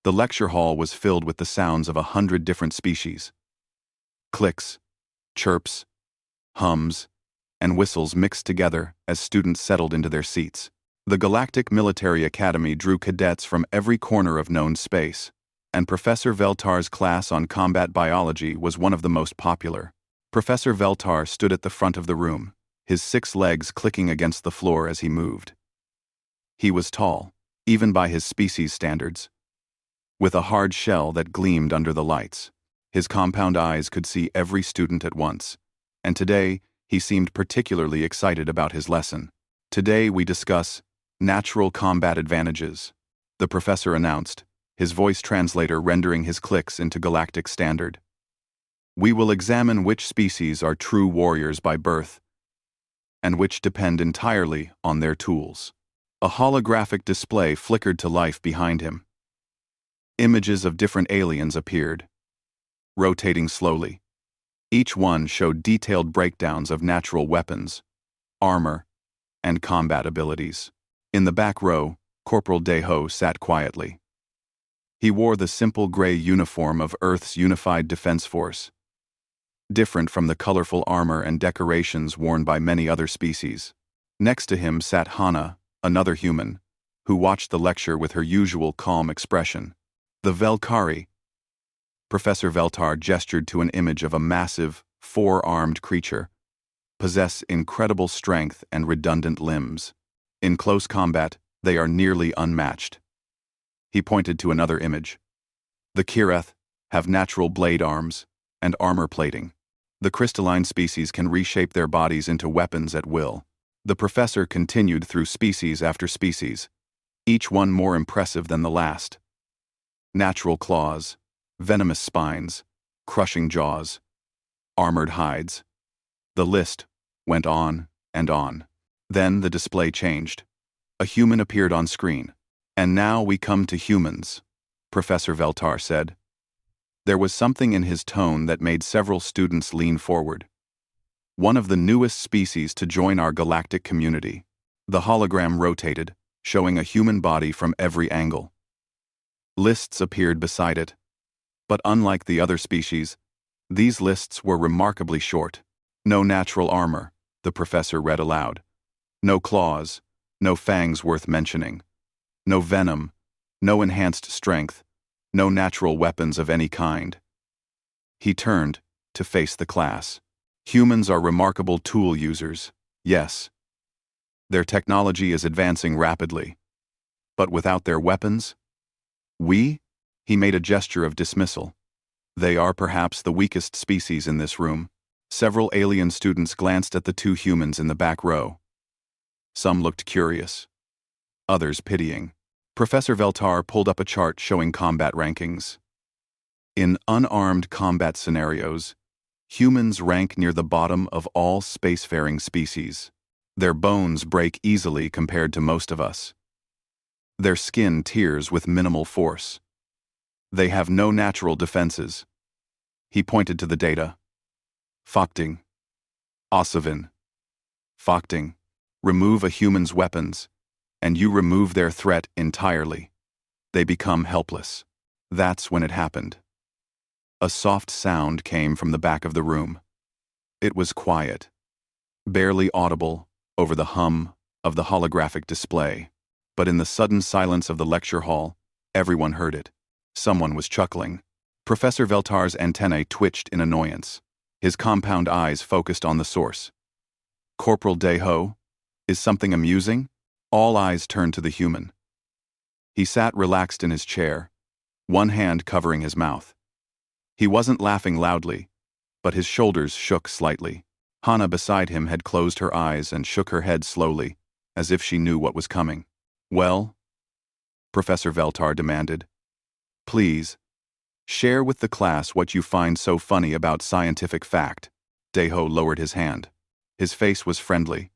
The lecture hall was filled with the sounds of 100 different species. Clicks, chirps, hums, and whistles mixed together as students settled into their seats. The Galactic Military Academy drew cadets from every corner of known space, and Professor Veltar's class on combat biology was one of the most popular. Professor Veltar stood at the front of the room, his 6 legs clicking against the floor as he moved. He was tall, even by his species standards, with a hard shell that gleamed under the lights. His compound eyes could see every student at once, and today he seemed particularly excited about his lesson. Today we discuss natural combat advantages, the professor announced, his voice translator rendering his clicks into galactic standard. We will examine which species are true warriors by birth, and which depend entirely on their tools. A holographic display flickered to life behind him. Images of different aliens appeared, rotating slowly. Each one showed detailed breakdowns of natural weapons, armor, and combat abilities. In the back row, Corporal Deho sat quietly. He wore the simple gray uniform of Earth's Unified Defense Force, different from the colorful armor and decorations worn by many other species. Next to him sat Hana, another human, who watched the lecture with her usual calm expression. The Velkari. Professor Veltar gestured to an image of a massive, 4-armed creature, possess incredible strength and redundant limbs. In close combat, they are nearly unmatched. He pointed to another image. The Kireth have natural blade arms and armor plating. The crystalline species can reshape their bodies into weapons at will. The professor continued through species after species, each one more impressive than the last. Natural claws, venomous spines, crushing jaws, armored hides. The list went on and on. Then the display changed. A human appeared on screen. And now we come to humans, Professor Veltar said. There was something in his tone that made several students lean forward. One of the newest species to join our galactic community. The hologram rotated, showing a human body from every angle. Lists appeared beside it. But unlike the other species, these lists were remarkably short. No natural armor, the professor read aloud. No claws, no fangs worth mentioning. No venom, no enhanced strength, no natural weapons of any kind. He turned to face the class. Humans are remarkable tool users, yes. Their technology is advancing rapidly. But without their weapons? He made a gesture of dismissal. They are perhaps the weakest species in this room. Several alien students glanced at the 2 humans in the back row. Some looked curious, others pitying. Professor Veltar pulled up a chart showing combat rankings. In unarmed combat scenarios, humans rank near the bottom of all spacefaring species. Their bones break easily compared to most of us. Their skin tears with minimal force. They have no natural defenses. He pointed to the data. Fakting. Osavin. Fakting. Remove a human's weapons, and you remove their threat entirely. They become helpless. That's when it happened. A soft sound came from the back of the room. It was quiet, barely audible over the hum of the holographic display. But in the sudden silence of the lecture hall, everyone heard it. Someone was chuckling. Professor Veltar's antennae twitched in annoyance. His compound eyes focused on the source. Corporal Deho, is something amusing? All eyes turned to the human. He sat relaxed in his chair, one hand covering his mouth. He wasn't laughing loudly, but his shoulders shook slightly. Hana beside him had closed her eyes and shook her head slowly, as if she knew what was coming. Well? Professor Veltar demanded. Please, share with the class what you find so funny about scientific fact. Deho lowered his hand. His face was friendly.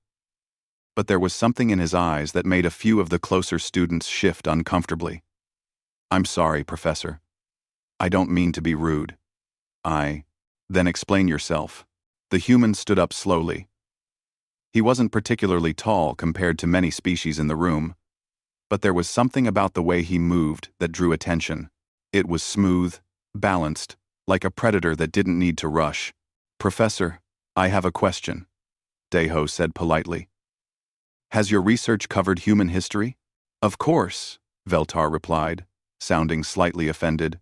But there was something in his eyes that made a few of the closer students shift uncomfortably. I'm sorry, Professor. I don't mean to be rude. Then explain yourself. The human stood up slowly. He wasn't particularly tall compared to many species in the room, but there was something about the way he moved that drew attention. It was smooth, balanced, like a predator that didn't need to rush. "Professor, I have a question," Deho said politely. "Has your research covered human history?" "Of course," Veltar replied, sounding slightly offended.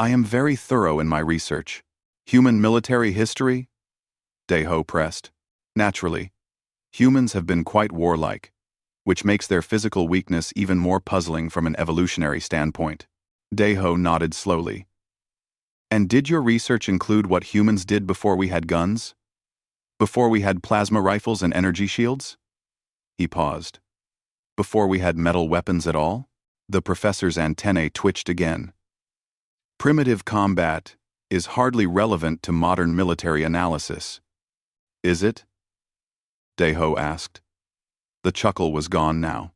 "I am very thorough in my research." "Human military history?" Deho pressed. "Naturally. Humans have been quite warlike, which makes their physical weakness even more puzzling from an evolutionary standpoint." Deho nodded slowly. "And did your research include what humans did before we had guns? Before we had plasma rifles and energy shields?" He paused. "Before we had metal weapons at all?" The professor's antennae twitched again. "Primitive combat is hardly relevant to modern military analysis." "Is it?" Deho asked. The chuckle was gone now.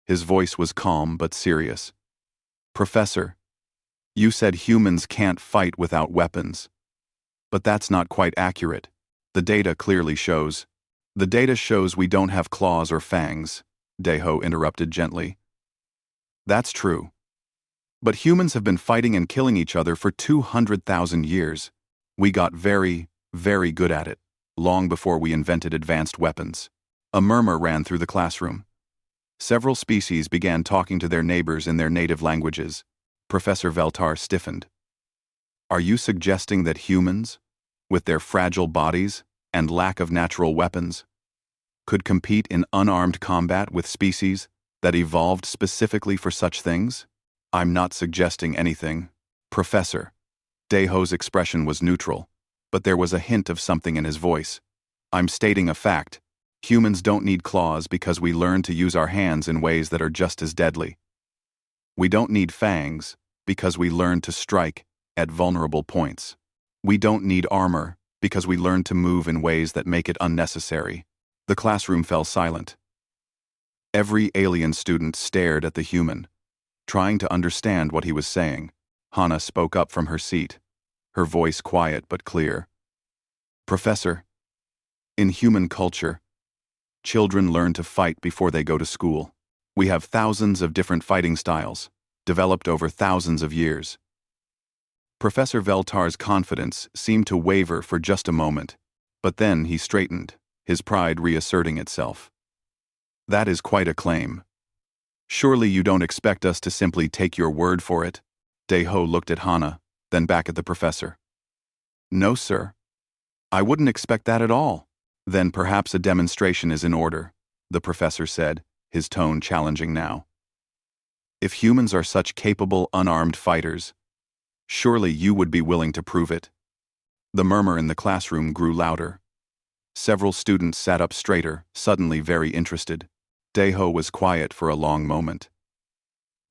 His voice was calm but serious. "Professor, you said humans can't fight without weapons. But that's not quite accurate. The data clearly shows." "The data shows we don't have claws or fangs," Deho interrupted gently. "That's true. But humans have been fighting and killing each other for 200,000 years. We got very, very good at it, long before we invented advanced weapons." A murmur ran through the classroom. Several species began talking to their neighbors in their native languages. Professor Veltar stiffened. "Are you suggesting that humans, with their fragile bodies and lack of natural weapons, could compete in unarmed combat with species that evolved specifically for such things?" "I'm not suggesting anything, Professor." Deho's expression was neutral, but there was a hint of something in his voice. "I'm stating a fact. Humans don't need claws because we learn to use our hands in ways that are just as deadly. We don't need fangs because we learn to strike at vulnerable points. We don't need armor because we learn to move in ways that make it unnecessary." The classroom fell silent. Every alien student stared at the human, trying to understand what he was saying. Hana spoke up from her seat, her voice quiet but clear. "Professor, in human culture, children learn to fight before they go to school. We have thousands of different fighting styles, developed over thousands of years." Professor Veltar's confidence seemed to waver for just a moment, but then he straightened, his pride reasserting itself. "That is quite a claim. Surely you don't expect us to simply take your word for it?" Deho looked at Hana, then back at the professor. "No, sir. I wouldn't expect that at all." "Then perhaps a demonstration is in order," the professor said, his tone challenging now. "If humans are such capable, unarmed fighters, surely you would be willing to prove it." The murmur in the classroom grew louder. Several students sat up straighter, suddenly very interested. Deho was quiet for a long moment.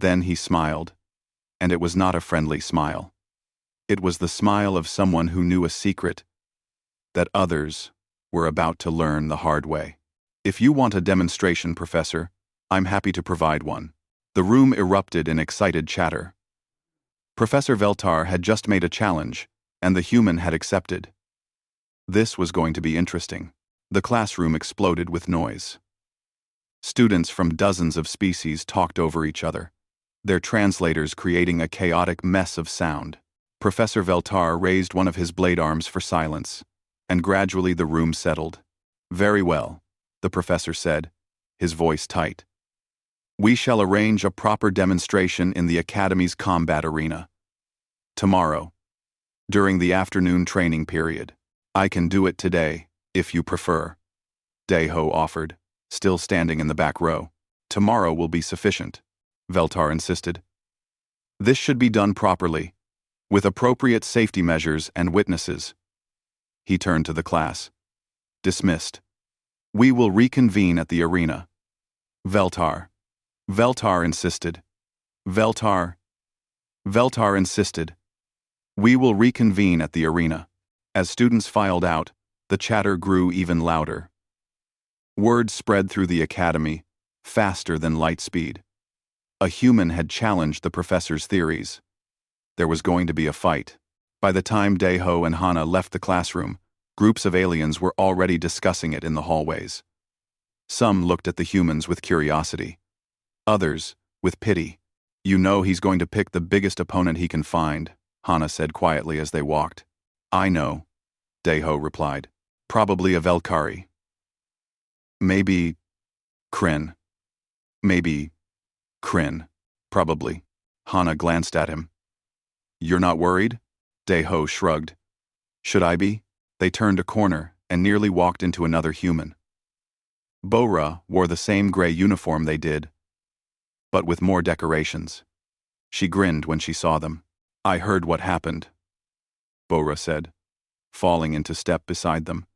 Then he smiled, and it was not a friendly smile. It was the smile of someone who knew a secret that others were about to learn the hard way. "If you want a demonstration, Professor, I'm happy to provide one." The room erupted in excited chatter. Professor Veltar had just made a challenge, and the human had accepted. This was going to be interesting. The classroom exploded with noise. Students from dozens of species talked over each other, their translators creating a chaotic mess of sound. Professor Veltar raised one of his blade arms for silence, and gradually the room settled. "Very well," the professor said, his voice tight. "We shall arrange a proper demonstration in the Academy's combat arena. Tomorrow, during the afternoon training period. I can do it today, if you prefer," Deho offered, still standing in the back row. "Tomorrow will be sufficient," Veltar insisted. "This should be done properly, with appropriate safety measures and witnesses." He turned to the class. "Dismissed. We will reconvene at the arena." Veltar insisted. Veltar insisted. "We will reconvene at the arena." As students filed out, the chatter grew even louder. Word spread through the academy, faster than light speed. A human had challenged the professor's theories. There was going to be a fight. By the time Deho and Hana left the classroom, groups of aliens were already discussing it in the hallways. Some looked at the humans with curiosity. Others, with pity. You know he's going to pick the biggest opponent he can find, Hana said quietly as they walked. I know, Daeho replied. Probably a Velkari. Maybe Kryn. Maybe Kryn. Probably. Hana glanced at him. You're not worried? Daeho shrugged. Should I be? They turned a corner and nearly walked into another human. Bora wore the same gray uniform they did, but with more decorations. She grinned when she saw them. I heard what happened, Bora said, falling into step beside them.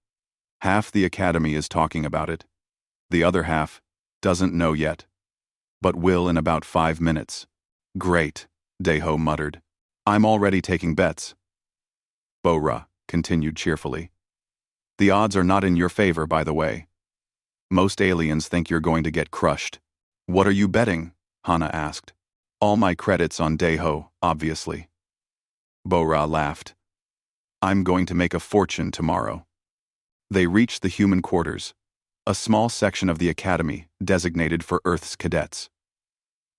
Half the academy is talking about it. The other half doesn't know yet, but will in about 5 minutes. Great, Daeho muttered. I'm already taking bets. Bora continued cheerfully. The odds are not in your favor, by the way. Most aliens think you're going to get crushed. What are you betting? Hana asked. All my credits on Daeho, obviously. Bora laughed. I'm going to make a fortune tomorrow. They reached the human quarters, a small section of the academy designated for Earth's cadets.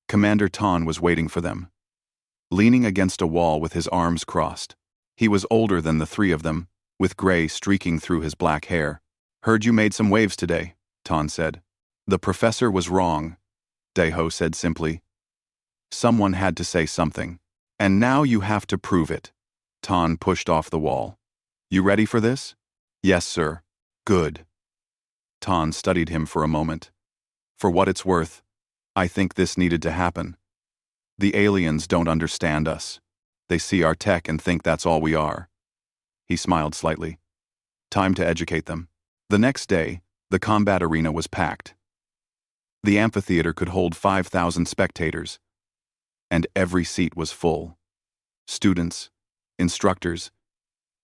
Commander Ton was waiting for them, leaning against a wall with his arms crossed. He was older than the three of them, with gray streaking through his black hair. Heard you made some waves today, Ton said. The professor was wrong, Daeho said simply. Someone had to say something. And now you have to prove it. Ton pushed off the wall. You ready for this? Yes, sir. Good. Ton studied him for a moment. For what it's worth, I think this needed to happen. The aliens don't understand us. They see our tech and think that's all we are. He smiled slightly. Time to educate them. The next day, the combat arena was packed. The amphitheater could hold 5,000 spectators, and every seat was full. Students, instructors,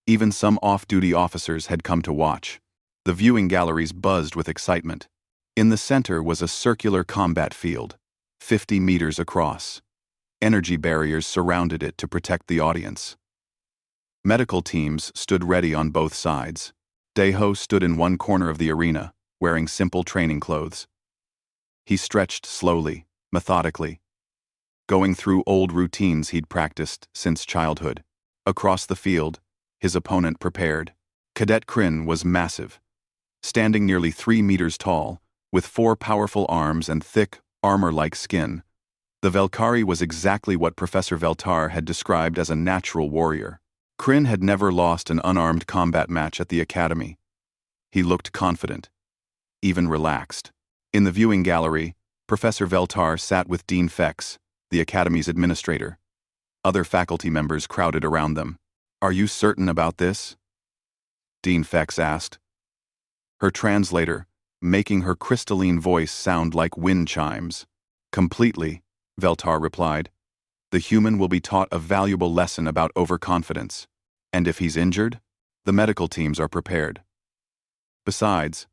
even some off-duty officers had come to watch. The viewing galleries buzzed with excitement. In the center was a circular combat field, 50 meters across. Energy barriers surrounded it to protect the audience. Medical teams stood ready on both sides. Daeho stood in one corner of the arena, wearing simple training clothes. He stretched slowly, methodically, going through old routines he'd practiced since childhood. Across the field, his opponent prepared. Cadet Kryn was massive, standing nearly 3 meters tall, with 4 powerful arms and thick, armor-like skin. The Velkari was exactly what Professor Veltar had described as a natural warrior. Kryn had never lost an unarmed combat match at the academy. He looked confident, even relaxed. In the viewing gallery, Professor Veltar sat with Dean Fex, the academy's administrator. Other faculty members crowded around them. Are you certain about this? Dean Fex asked, her translator making her crystalline voice sound like wind chimes. Completely, Veltar replied. The human will be taught a valuable lesson about overconfidence. And if he's injured, the medical teams are prepared. Besides,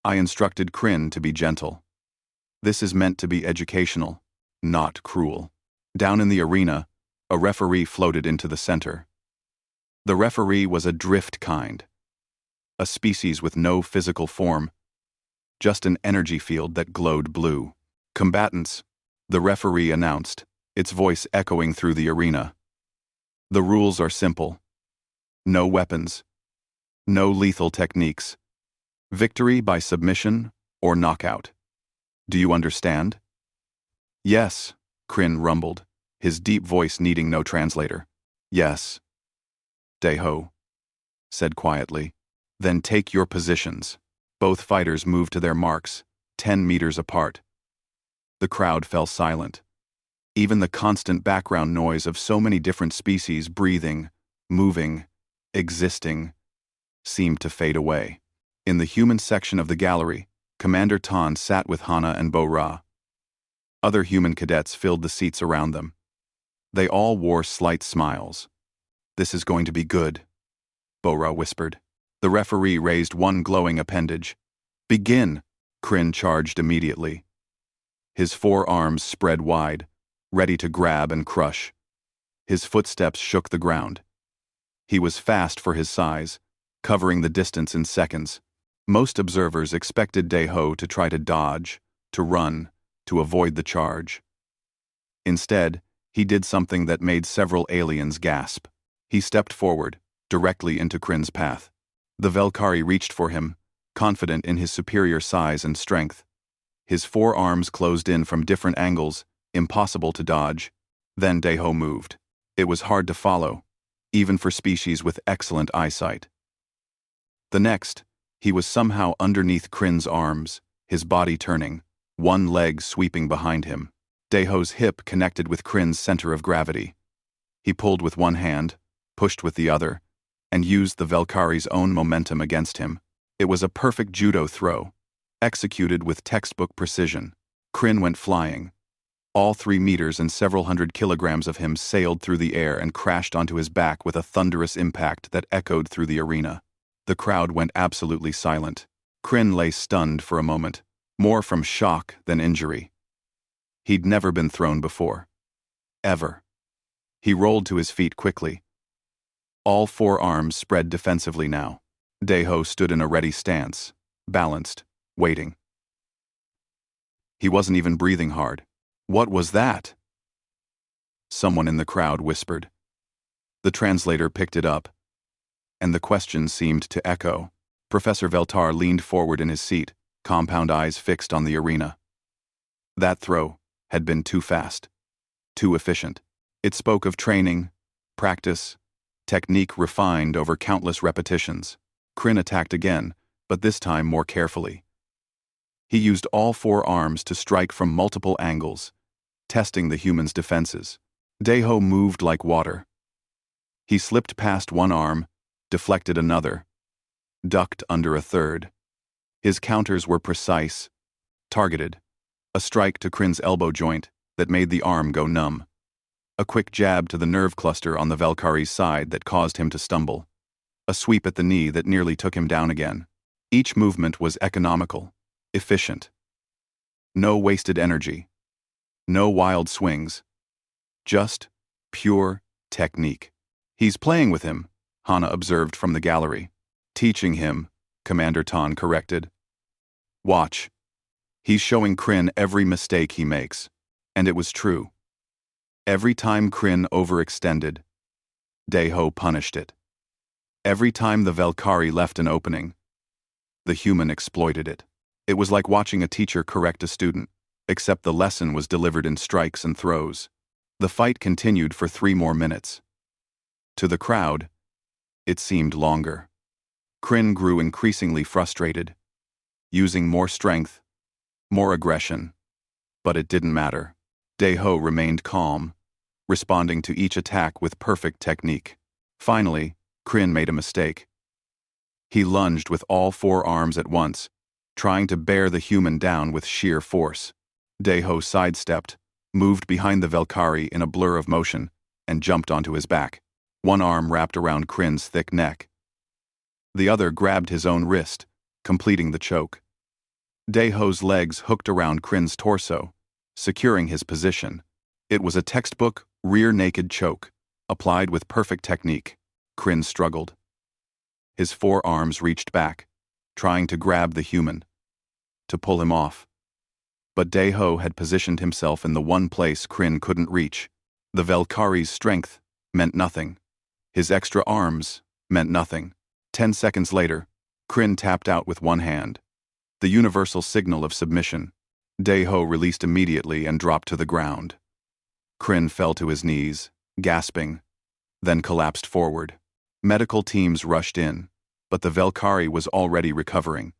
I instructed Kryn to be gentle. This is meant to be educational, not cruel. Down in the arena, a referee floated into the center. The referee was a drift kind, a species with no physical form, just an energy field that glowed blue. Combatants, the referee announced, its voice echoing through the arena. The rules are simple. No weapons. No lethal techniques. Victory by submission or knockout. Do you understand? Yes, Kryn rumbled, his deep voice needing no translator. Yes. Daeho said quietly. Then take your positions. Both fighters moved to their marks, 10 meters apart. The crowd fell silent. Even the constant background noise of so many different species breathing, moving, existing, seemed to fade away. In the human section of the gallery, Commander Ton sat with Hana and Bo-Ra. Other human cadets filled the seats around them. They all wore slight smiles. This is going to be good, Bo-Ra whispered. The referee raised one glowing appendage. Begin, Kryn charged immediately. His 4 arms spread wide, ready to grab and crush. His footsteps shook the ground. He was fast for his size, covering the distance in seconds. Most observers expected Daeho to try to dodge, to run, to avoid the charge. Instead, he did something that made several aliens gasp. He stepped forward, directly into Kryn's path. The Velkari reached for him, confident in his superior size and strength. His forearms closed in from different angles, impossible to dodge. Then Deho moved. It was hard to follow, even for species with excellent eyesight. The next, he was somehow underneath Kryn's arms, his body turning, one leg sweeping behind him. Deho's hip connected with Kryn's center of gravity. He pulled with one hand, pushed with the other, and used the Velkari's own momentum against him. It was a perfect judo throw, executed with textbook precision. Kryn went flying. All 3 meters and several hundred kilograms of him sailed through the air and crashed onto his back with a thunderous impact that echoed through the arena. The crowd went absolutely silent. Kryn lay stunned for a moment, more from shock than injury. He'd never been thrown before. Ever. He rolled to his feet quickly. All 4 arms spread defensively now. Deho stood in a ready stance, balanced, waiting. He wasn't even breathing hard. What was that? Someone in the crowd whispered. The translator picked it up, and the question seemed to echo. Professor Veltar leaned forward in his seat, compound eyes fixed on the arena. That throw had been too fast, too efficient. It spoke of training, practice, technique refined over countless repetitions. Kryn attacked again, but this time more carefully. He used all 4 arms to strike from multiple angles, testing the human's defenses. Deho moved like water. He slipped past one arm, deflected another, ducked under a third. His counters were precise, targeted. A strike to Kryn's elbow joint that made the arm go numb. A quick jab to the nerve cluster on the Velkari's side that caused him to stumble. A sweep at the knee that nearly took him down again. Each movement was economical, efficient. No wasted energy. No wild swings. Just pure technique. He's playing with him, Hana observed from the gallery. Teaching him, Commander Tan corrected. Watch. He's showing Kryn every mistake he makes. And it was true. Every time Kryn overextended, Deho punished it. Every time the Velkari left an opening, the human exploited it. It was like watching a teacher correct a student, except the lesson was delivered in strikes and throws. The fight continued for 3 more minutes. To the crowd, it seemed longer. Kryn grew increasingly frustrated, using more strength, more aggression. But it didn't matter. Deho remained calm, responding to each attack with perfect technique. Finally, Kryn made a mistake. He lunged with all 4 arms at once, trying to bear the human down with sheer force. Deho sidestepped, moved behind the Velkari in a blur of motion, and jumped onto his back. One arm wrapped around Kryn's thick neck. The other grabbed his own wrist, completing the choke. Deho's legs hooked around Kryn's torso, securing his position. It was a textbook, rear-naked choke, applied with perfect technique. Kryn struggled. His 4 arms reached back, trying to grab the human, to pull him off. But Deho had positioned himself in the one place Kryn couldn't reach. The Velkari's strength meant nothing. His extra arms meant nothing. 10 seconds later, Kryn tapped out with one hand. The universal signal of submission. Deho released immediately and dropped to the ground. Kryn fell to his knees, gasping, then collapsed forward. Medical teams rushed in, but the Velkari was already recovering,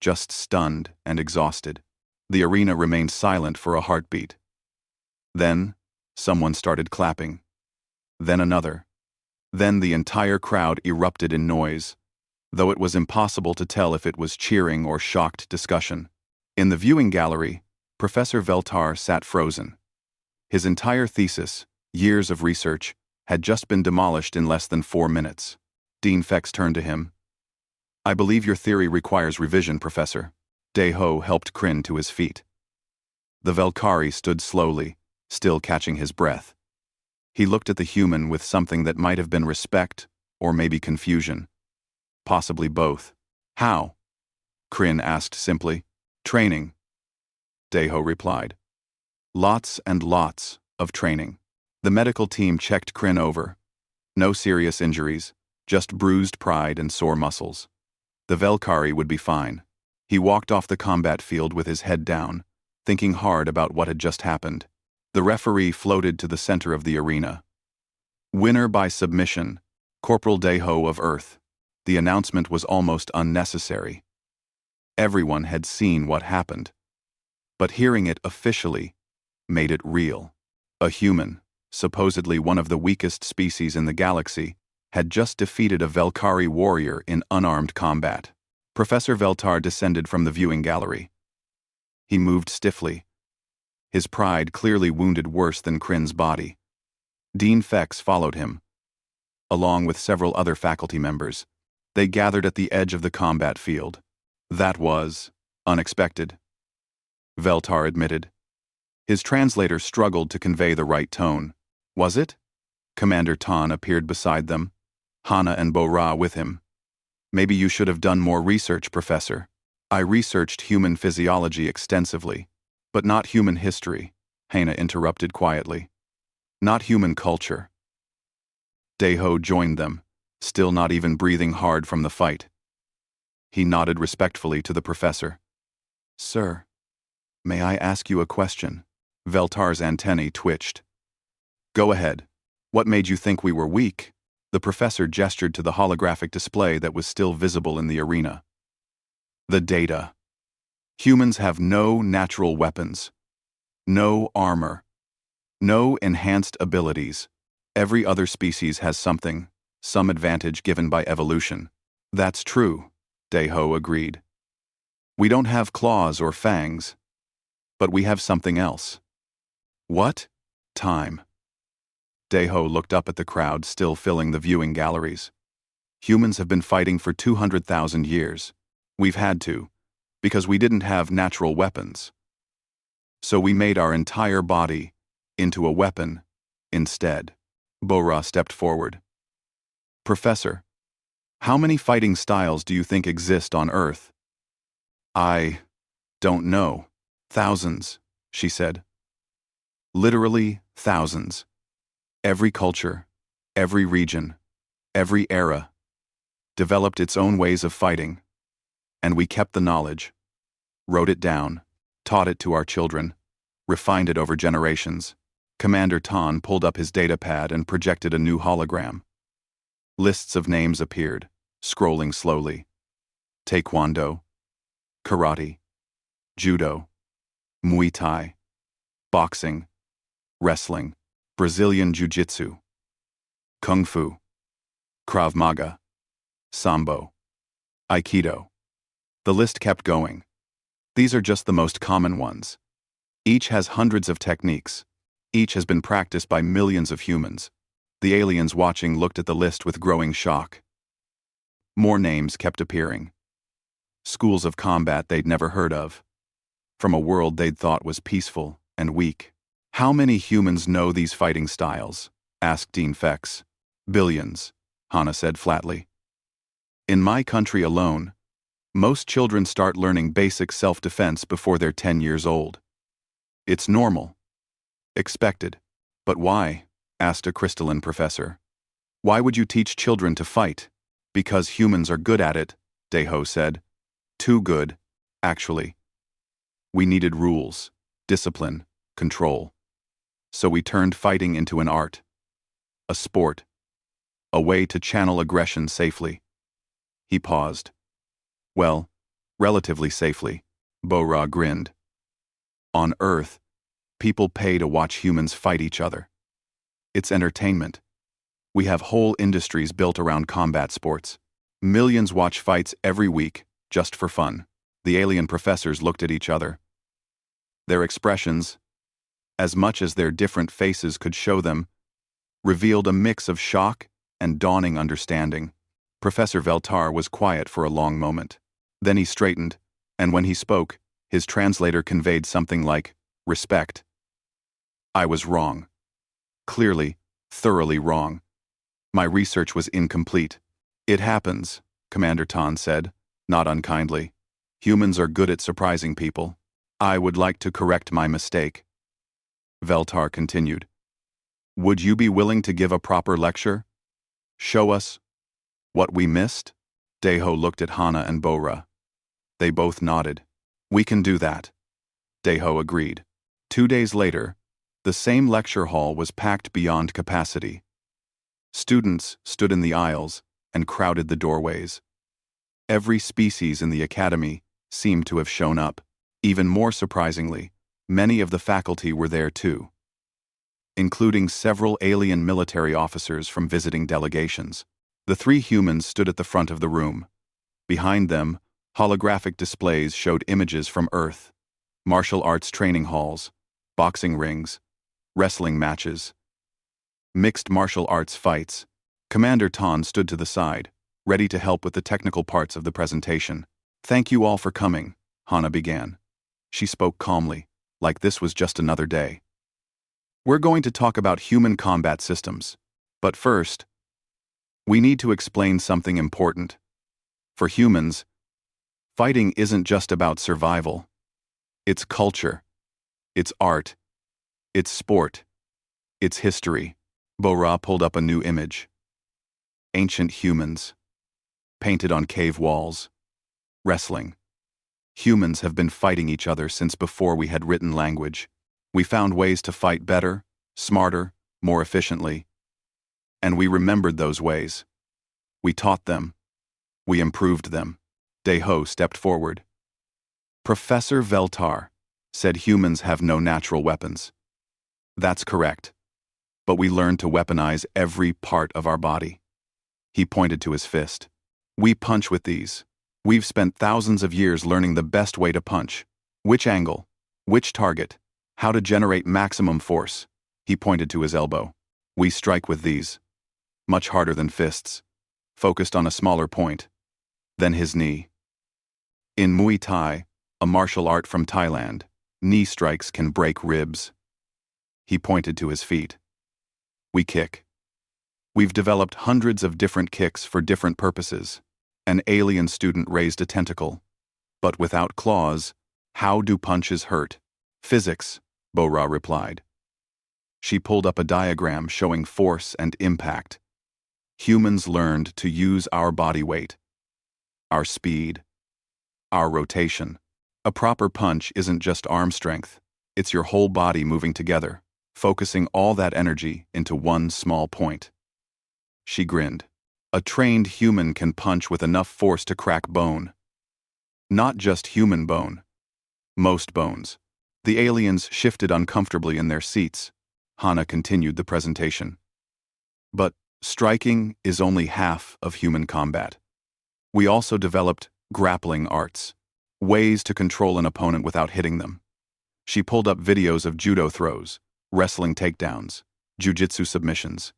just stunned and exhausted. The arena remained silent for a heartbeat. Then, someone started clapping. Then another. Then the entire crowd erupted in noise, though it was impossible to tell if it was cheering or shocked discussion. In the viewing gallery, Professor Veltar sat frozen. His entire thesis, years of research, had just been demolished in less than 4 minutes. Dean Fex turned to him. I believe your theory requires revision, Professor. Deho helped Kryn to his feet. The Velkari stood slowly, still catching his breath. He looked at the human with something that might have been respect, or maybe confusion. Possibly both. How? Kryn asked simply. Training. Deho replied. Lots and lots of training. The medical team checked Kryn over. No serious injuries, just bruised pride and sore muscles. The Velkari would be fine. He walked off the combat field with his head down, thinking hard about what had just happened. The referee floated to the center of the arena. Winner by submission, Corporal Deho of Earth. The announcement was almost unnecessary. Everyone had seen what happened. But hearing it officially made it real. A human, supposedly one of the weakest species in the galaxy, had just defeated a Velkari warrior in unarmed combat. Professor Veltar descended from the viewing gallery. He moved stiffly. His pride clearly wounded worse than Kryn's body. Dean Fex followed him, along with several other faculty members. They gathered at the edge of the combat field. That was unexpected, Veltar admitted. His translator struggled to convey the right tone. Was it? Commander Tan appeared beside them, Hana and Bo-Ra with him. Maybe you should have done more research, Professor. I researched human physiology extensively, but not human history, Hana interrupted quietly. Not human culture. Deho joined them, still not even breathing hard from the fight. He nodded respectfully to the professor. Sir, may I ask you a question? Veltar's antennae twitched. Go ahead. What made you think we were weak? The professor gestured to the holographic display that was still visible in the arena. The data. Humans have no natural weapons, no armor, no enhanced abilities. Every other species has something, some advantage given by evolution. That's true, Deho agreed. We don't have claws or fangs, but we have something else. What? Time. Deho looked up at the crowd still filling the viewing galleries. Humans have been fighting for 200,000 years. We've had to, because we didn't have natural weapons. So we made our entire body into a weapon instead. Bo-Ra stepped forward. Professor, how many fighting styles do you think exist on Earth? I don't know. Thousands, she said. Literally thousands. Every culture, every region, every era developed its own ways of fighting, and we kept the knowledge, wrote it down, taught it to our children, refined it over generations. Commander Tan pulled up his datapad and projected a new hologram. Lists of names appeared, scrolling slowly. Taekwondo, karate, judo, Muay Thai, boxing, wrestling, Brazilian Jiu-Jitsu, Kung Fu, Krav Maga, Sambo, Aikido. The list kept going. These are just the most common ones. Each has hundreds of techniques. Each has been practiced by millions of humans. The aliens watching looked at the list with growing shock. More names kept appearing. Schools of combat they'd never heard of. From a world they'd thought was peaceful and weak. How many humans know these fighting styles? Asked Dean Fex. Billions, Hana said flatly. In my country alone, most children start learning basic self-defense before they're 10 years old. It's normal. Expected. But why? Asked a crystalline professor. Why would you teach children to fight? Because humans are good at it, Deho said. Too good, actually. We needed rules, discipline, control. So we turned fighting into an art, a sport, a way to channel aggression safely. He paused. Well, relatively safely, Bo-Ra grinned. On Earth, people pay to watch humans fight each other. It's entertainment. We have whole industries built around combat sports. Millions watch fights every week, just for fun. The alien professors looked at each other. Their expressions, as much as their different faces could show them, revealed a mix of shock and dawning understanding. Professor Veltar was quiet for a long moment. Then he straightened, and when he spoke, his translator conveyed something like, respect. I was wrong. Clearly, thoroughly wrong. My research was incomplete. It happens, Commander Tan said, not unkindly. Humans are good at surprising people. I would like to correct my mistake. Veltar continued. Would you be willing to give a proper lecture? Show us what we missed? Daeho looked at Hana and Bora. They both nodded. We can do that. Daeho agreed. 2 days later, the same lecture hall was packed beyond capacity. Students stood in the aisles and crowded the doorways. Every species in the academy seemed to have shown up. Even more surprisingly, many of the faculty were there too, including several alien military officers from visiting delegations. The 3 humans stood at the front of the room. Behind them, holographic displays showed images from Earth, martial arts training halls, boxing rings, wrestling matches, mixed martial arts fights. Commander Tan stood to the side, ready to help with the technical parts of the presentation. Thank you all for coming, Hana began. She spoke calmly, like this was just another day. We're going to talk about human combat systems. But first, we need to explain something important. For humans, fighting isn't just about survival. It's culture. It's art. It's sport. It's history. Bora pulled up a new image. Ancient humans, painted on cave walls. Wrestling. Humans have been fighting each other since before we had written language. We found ways to fight better, smarter, more efficiently. And we remembered those ways. We taught them. We improved them. Daeho stepped forward. Professor Veltar said humans have no natural weapons. That's correct. But we learned to weaponize every part of our body. He pointed to his fist. We punch with these. We've spent thousands of years learning the best way to punch. Which angle, which target, how to generate maximum force. He pointed to his elbow. We strike with these. Much harder than fists. Focused on a smaller point. Then his knee. In Muay Thai, a martial art from Thailand, knee strikes can break ribs. He pointed to his feet. We kick. We've developed hundreds of different kicks for different purposes. An alien student raised a tentacle. But without claws, how do punches hurt? Physics, Bora replied. She pulled up a diagram showing force and impact. Humans learned to use our body weight, our speed, our rotation. A proper punch isn't just arm strength, it's your whole body moving together, focusing all that energy into one small point. She grinned. A trained human can punch with enough force to crack bone. Not just human bone. Most bones. The aliens shifted uncomfortably in their seats. Hana continued the presentation. But striking is only half of human combat. We also developed grappling arts, ways to control an opponent without hitting them. She pulled up videos of judo throws, wrestling takedowns, jiu-jitsu submissions.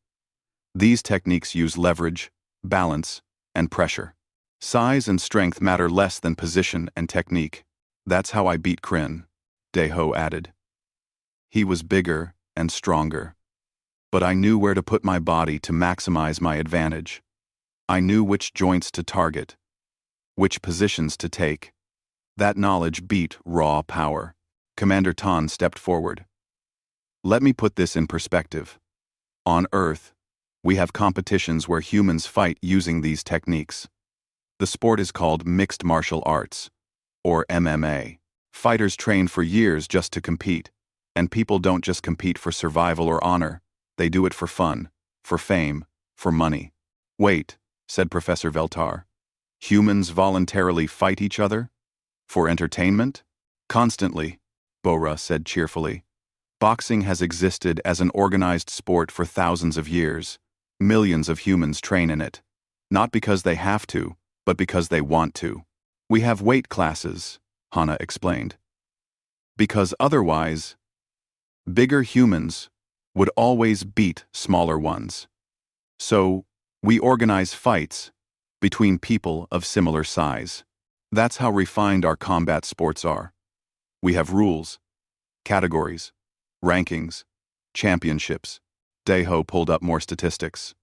These techniques use leverage, balance, and pressure. Size and strength matter less than position and technique. That's how I beat Kryn, Daeho added. He was bigger and stronger. But I knew where to put my body to maximize my advantage. I knew which joints to target, which positions to take. That knowledge beat raw power. Commander Tan stepped forward. Let me put this in perspective. On Earth, we have competitions where humans fight using these techniques. The sport is called mixed martial arts, or MMA. Fighters train for years just to compete, and people don't just compete for survival or honor, they do it for fun, for fame, for money. Wait, said Professor Veltar. Humans voluntarily fight each other? For entertainment? Constantly, Bora said cheerfully. Boxing has existed as an organized sport for thousands of years. Millions of humans train in it. Not because they have to, but because they want to. We have weight classes, Hana explained. Because otherwise, bigger humans would always beat smaller ones. So, we organize fights between people of similar size. That's how refined our combat sports are. We have rules, categories, rankings, championships. Daeho pulled up more statistics.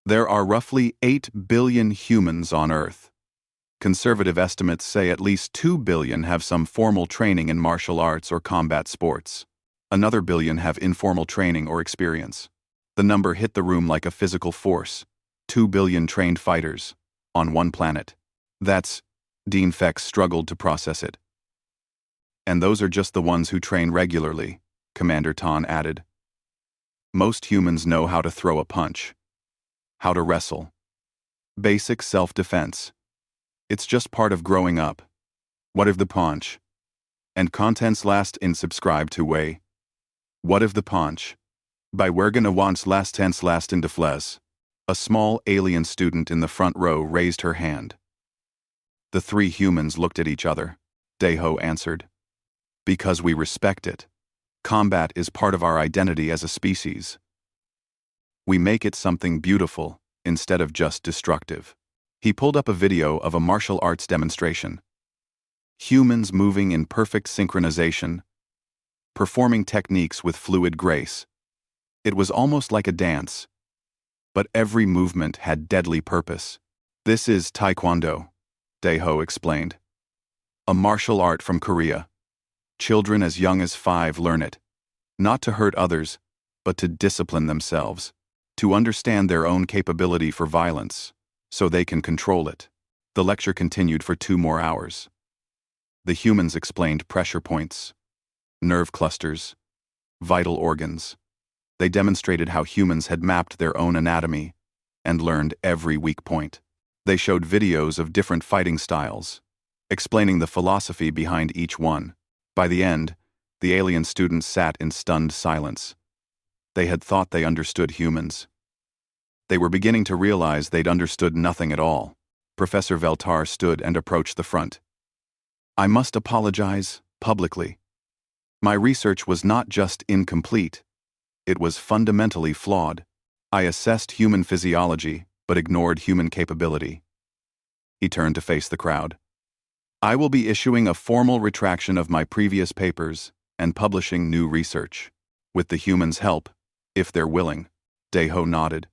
There are roughly 8 billion humans on Earth. Conservative estimates say at least 2 billion have some formal training in martial arts or combat sports. Another billion have informal training or experience. The number hit the room like a physical force. 2 billion trained fighters. On one planet. That's... Dean Fex struggled to process it. And those are just the ones who train regularly, Commander Ton added. Most humans know how to throw a punch. How to wrestle. Basic self-defense. It's just part of growing up. What if the punch? And contents last in subscribe to way. What if the punch? By we're gonna wants last tense last into fles. A small alien student in the front row raised her hand. The three humans looked at each other. Deho answered. Because we respect it. Combat is part of our identity as a species. We make it something beautiful, instead of just destructive. He pulled up a video of a martial arts demonstration. Humans moving in perfect synchronization, performing techniques with fluid grace. It was almost like a dance. But every movement had deadly purpose. This is Taekwondo, Deho explained. A martial art from Korea. Children as young as 5 learn it. Not to hurt others, but to discipline themselves. To understand their own capability for violence, so they can control it. The lecture continued for 2 more hours. The humans explained pressure points, nerve clusters, vital organs. They demonstrated how humans had mapped their own anatomy and learned every weak point. They showed videos of different fighting styles, explaining the philosophy behind each one. By the end, the alien students sat in stunned silence. They had thought they understood humans. They were beginning to realize they'd understood nothing at all. Professor Veltar stood and approached the front. I must apologize, publicly. My research was not just incomplete. It was fundamentally flawed. I assessed human physiology, but ignored human capability. He turned to face the crowd. I will be issuing a formal retraction of my previous papers and publishing new research. With the humans' help, if they're willing. Deho nodded.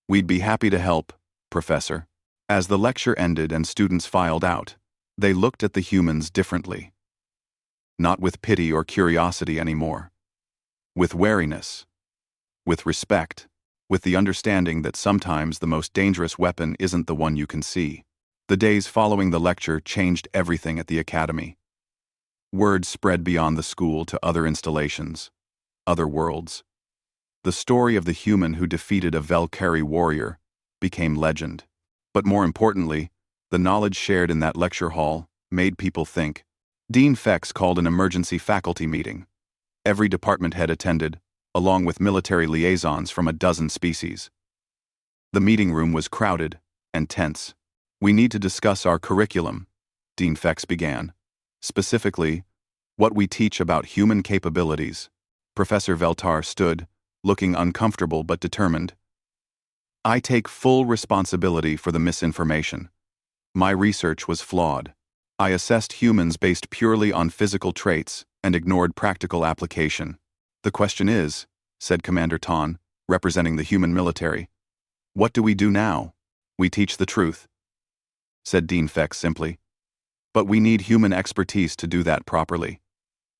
We'd be happy to help, Professor. As the lecture ended and students filed out, they looked at the humans differently. Not with pity or curiosity anymore. With wariness. With respect. With the understanding that sometimes the most dangerous weapon isn't the one you can see. The days following the lecture changed everything at the academy. Word spread beyond the school to other installations, other worlds. The story of the human who defeated a Valkyrie warrior became legend. But more importantly, the knowledge shared in that lecture hall made people think. Dean Fex called an emergency faculty meeting. Every department head attended, along with military liaisons from a dozen species. The meeting room was crowded and tense. We need to discuss our curriculum, Dean Fex began. Specifically, what we teach about human capabilities. Professor Veltar stood, looking uncomfortable but determined. I take full responsibility for the misinformation. My research was flawed. I assessed humans based purely on physical traits and ignored practical application. The question is, said Commander Ton, representing the human military, what do we do now? We teach the truth, said Dean Fex simply. But we need human expertise to do that properly.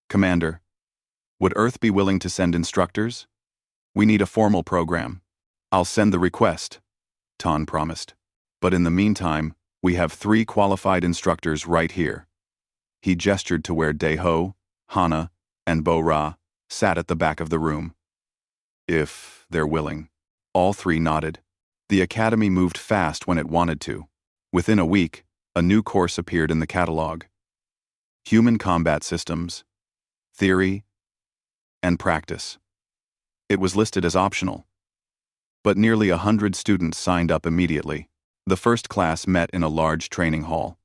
Commander, would Earth be willing to send instructors? We need a formal program. I'll send the request, Ton promised. But in the meantime, we have 3 qualified instructors right here. He gestured to where Deho, Hana, and Bo-Ra sat at the back of the room. If they're willing. All 3 nodded. The academy moved fast when it wanted to. Within a week, a new course appeared in the catalog. Human Combat Systems, Theory, and Practice. It was listed as optional. But nearly 100 students signed up immediately. The first class met in a large training hall.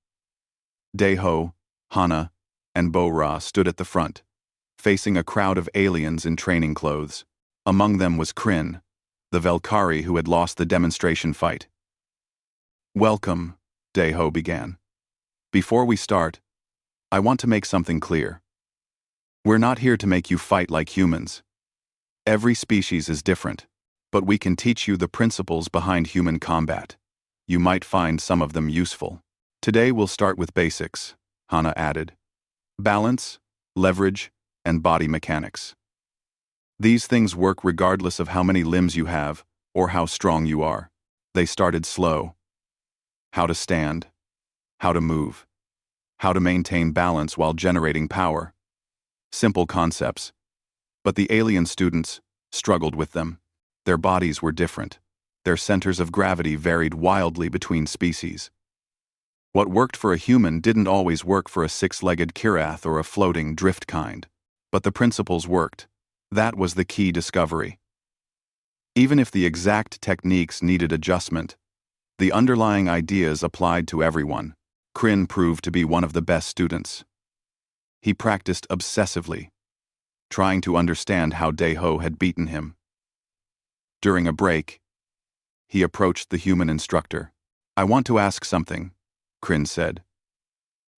Deho, Hana, and Bo-Ra stood at the front, facing a crowd of aliens in training clothes. Among them was Kryn, the Valkyrie who had lost the demonstration fight. Welcome, Deho began. Before we start, I want to make something clear. We're not here to make you fight like humans. Every species is different, but we can teach you the principles behind human combat. You might find some of them useful. Today we'll start with basics, Hana added. Balance, leverage, and body mechanics. These things work regardless of how many limbs you have or how strong you are. They started slow. How to stand, how to move, how to maintain balance while generating power. Simple concepts. But the alien students struggled with them. Their bodies were different. Their centers of gravity varied wildly between species. What worked for a human didn't always work for a six-legged kirath or a floating drift kind. But the principles worked. That was the key discovery. Even if the exact techniques needed adjustment, the underlying ideas applied to everyone. Kryn proved to be one of the best students. He practiced obsessively, trying to understand how Daeho had beaten him. During a break, he approached the human instructor. "I want to ask something," Kryn said.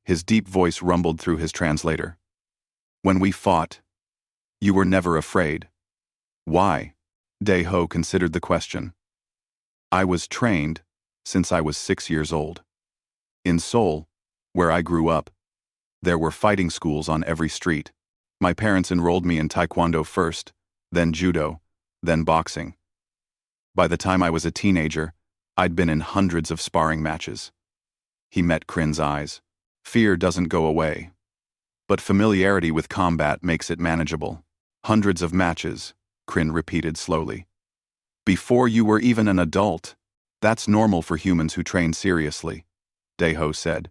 His deep voice rumbled through his translator. "When we fought, you were never afraid. Why?" Daeho considered the question. "I was trained since I was 6 years old. In Seoul, where I grew up, there were fighting schools on every street. My parents enrolled me in Taekwondo first, then Judo, then boxing. By the time I was a teenager, I'd been in hundreds of sparring matches." He met Kryn's eyes. Fear doesn't go away. But familiarity with combat makes it manageable. "Hundreds of matches," Kryn repeated slowly. "Before you were even an adult. That's normal for humans who train seriously," Daeho said.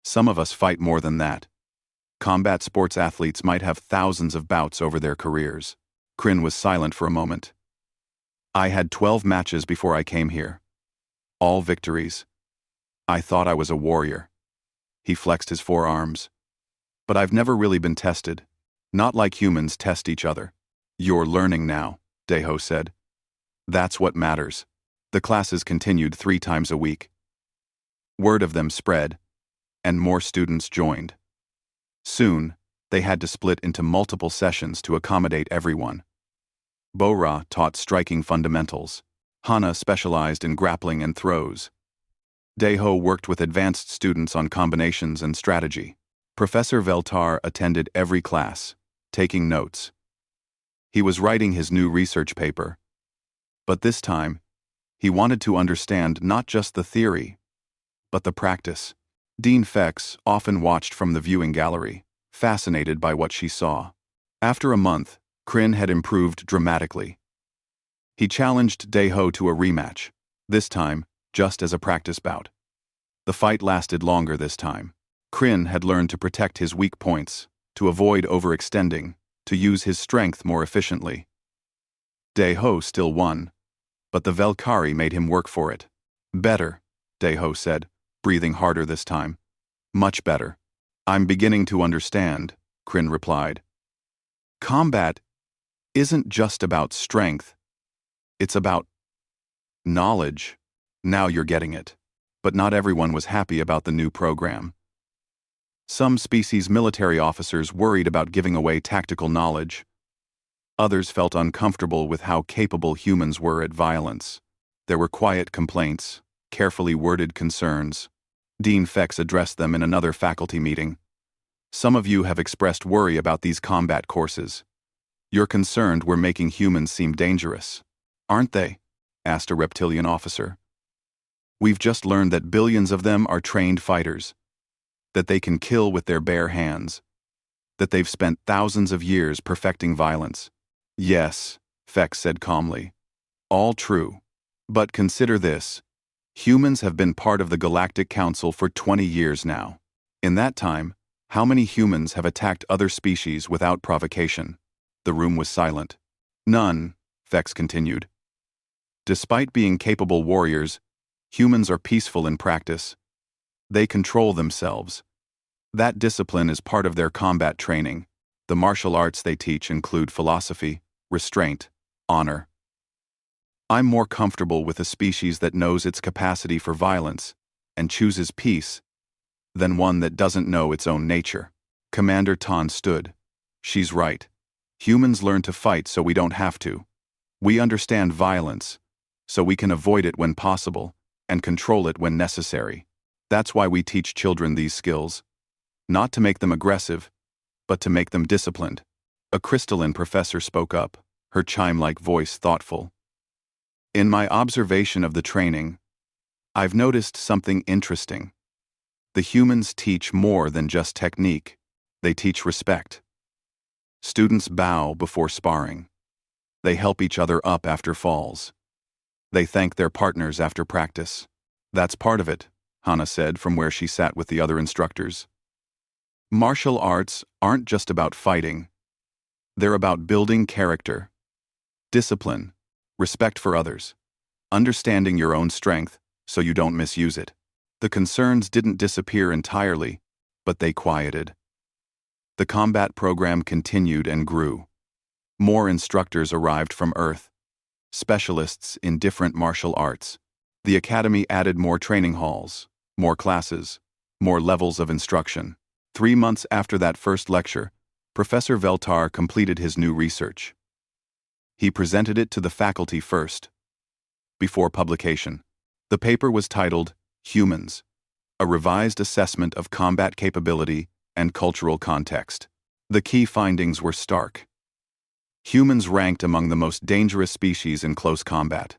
"Some of us fight more than that. Combat sports athletes might have thousands of bouts over their careers." Kryn was silent for a moment. "I had 12 matches before I came here. All victories. I thought I was a warrior." He flexed his forearms. "But I've never really been tested. Not like humans test each other." "You're learning now," Daeho said. "That's what matters." The classes continued 3 times a week. Word of them spread, and more students joined. Soon, they had to split into multiple sessions to accommodate everyone. Bo-Ra taught striking fundamentals. Hana specialized in grappling and throws. Daeho worked with advanced students on combinations and strategy. Professor Veltar attended every class, taking notes. He was writing his new research paper. But this time, he wanted to understand not just the theory, but the practice. Dean Fex often watched from the viewing gallery, fascinated by what she saw. After a month, Kryn had improved dramatically. He challenged Daeho to a rematch, this time just as a practice bout. The fight lasted longer this time. Kryn had learned to protect his weak points, to avoid overextending, to use his strength more efficiently. Daeho still won, but the Velkari made him work for it. "Better," Daeho said, breathing harder this time. "Much better." "I'm beginning to understand," Kryn replied. "Combat isn't just about strength. It's about knowledge. Now you're getting it." But not everyone was happy about the new program. Some species military officers worried about giving away tactical knowledge. Others felt uncomfortable with how capable humans were at violence. There were quiet complaints, carefully worded concerns. Dean Fex addressed them in another faculty meeting. "Some of you have expressed worry about these combat courses. You're concerned we're making humans seem dangerous, aren't they?" asked a reptilian officer. "We've just learned that billions of them are trained fighters, that they can kill with their bare hands, that they've spent thousands of years perfecting violence." "Yes," Fex said calmly. "All true. But consider this. Humans have been part of the Galactic Council for 20 years now. In that time, how many humans have attacked other species without provocation?" The room was silent. "None," Fex continued. "Despite being capable warriors, humans are peaceful in practice. They control themselves. That discipline is part of their combat training. The martial arts they teach include philosophy, restraint, honor. I'm more comfortable with a species that knows its capacity for violence and chooses peace than one that doesn't know its own nature." Commander Tan stood. "She's right. Humans learn to fight so we don't have to. We understand violence, so we can avoid it when possible and control it when necessary. That's why we teach children these skills. Not to make them aggressive, but to make them disciplined." A crystalline professor spoke up, her chime-like voice thoughtful. In my observation of the training, I've noticed something interesting. The humans teach more than just technique. They teach respect. Students bow before sparring. They help each other up after falls. They thank their partners after practice. That's part of it, Hana said from where she sat with the other instructors. Martial arts aren't just about fighting. They're about building character, discipline, respect for others, understanding your own strength so you don't misuse it. The concerns didn't disappear entirely, but they quieted. The combat program continued and grew. More instructors arrived from Earth, specialists in different martial arts. The academy added more training halls, more classes, more levels of instruction. 3 months after that first lecture, Professor Veltar completed his new research. He presented it to the faculty first. Before publication, the paper was titled Humans, a revised assessment of combat capability and cultural context. The key findings were stark. Humans ranked among the most dangerous species in close combat.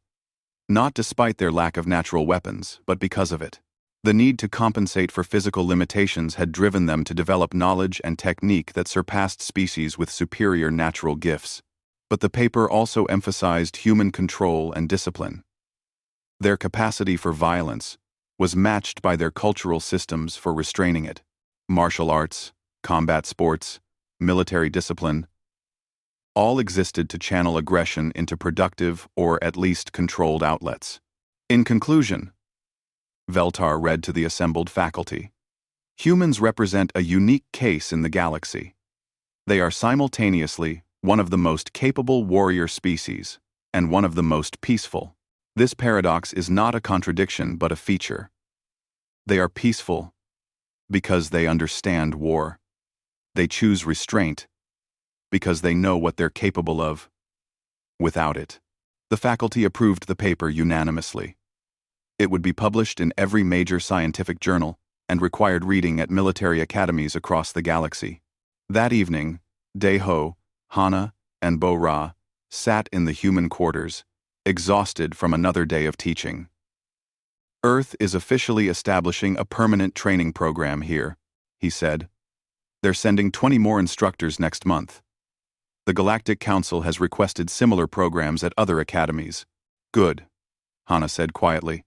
Not despite their lack of natural weapons, but because of it. The need to compensate for physical limitations had driven them to develop knowledge and technique that surpassed species with superior natural gifts. But the paper also emphasized human control and discipline. Their capacity for violence was matched by their cultural systems for restraining it. Martial arts, combat sports, military discipline, all existed to channel aggression into productive or at least controlled outlets. In conclusion, Veltar read to the assembled faculty, humans represent a unique case in the galaxy. They are simultaneously one of the most capable warrior species and one of the most peaceful. This paradox is not a contradiction but a feature. They are peaceful because they understand war. They choose restraint because they know what they're capable of. Without it, the faculty approved the paper unanimously. It would be published in every major scientific journal and required reading at military academies across the galaxy. That evening, Daeho, Hana, and Bo-Ra sat in the human quarters, exhausted from another day of teaching. Earth is officially establishing a permanent training program here, he said. They're sending 20 more instructors next month. The Galactic Council has requested similar programs at other academies. Good, Hana said quietly.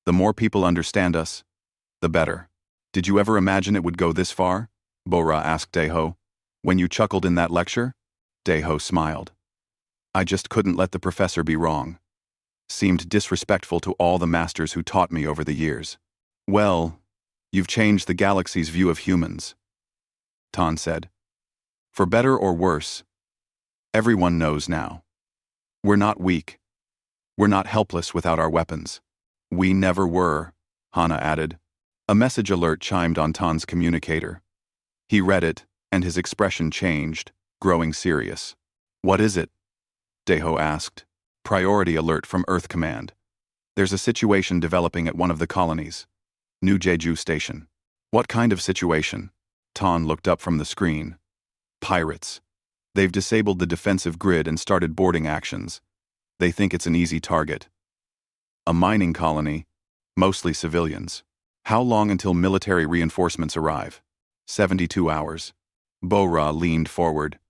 The more people understand us, the better. Did you ever imagine it would go this far? Bo-Ra asked Daeho. When you chuckled in that lecture? Daeho smiled. I just couldn't let the professor be wrong. Seemed disrespectful to all the masters who taught me over the years. Well, you've changed the galaxy's view of humans, Tan said. For better or worse, everyone knows now. We're not weak. We're not helpless without our weapons. We never were, Hana added. A message alert chimed on Tan's communicator. He read it, and his expression changed, growing serious. What is it? Daeho asked. Priority alert from Earth Command. There's a situation developing at one of the colonies. New Jeju Station. What kind of situation? Tan looked up from the screen. Pirates. They've disabled the defensive grid and started boarding actions. They think it's an easy target. A mining colony, mostly civilians. How long until military reinforcements arrive? 72 hours. Bo-Ra leaned forward.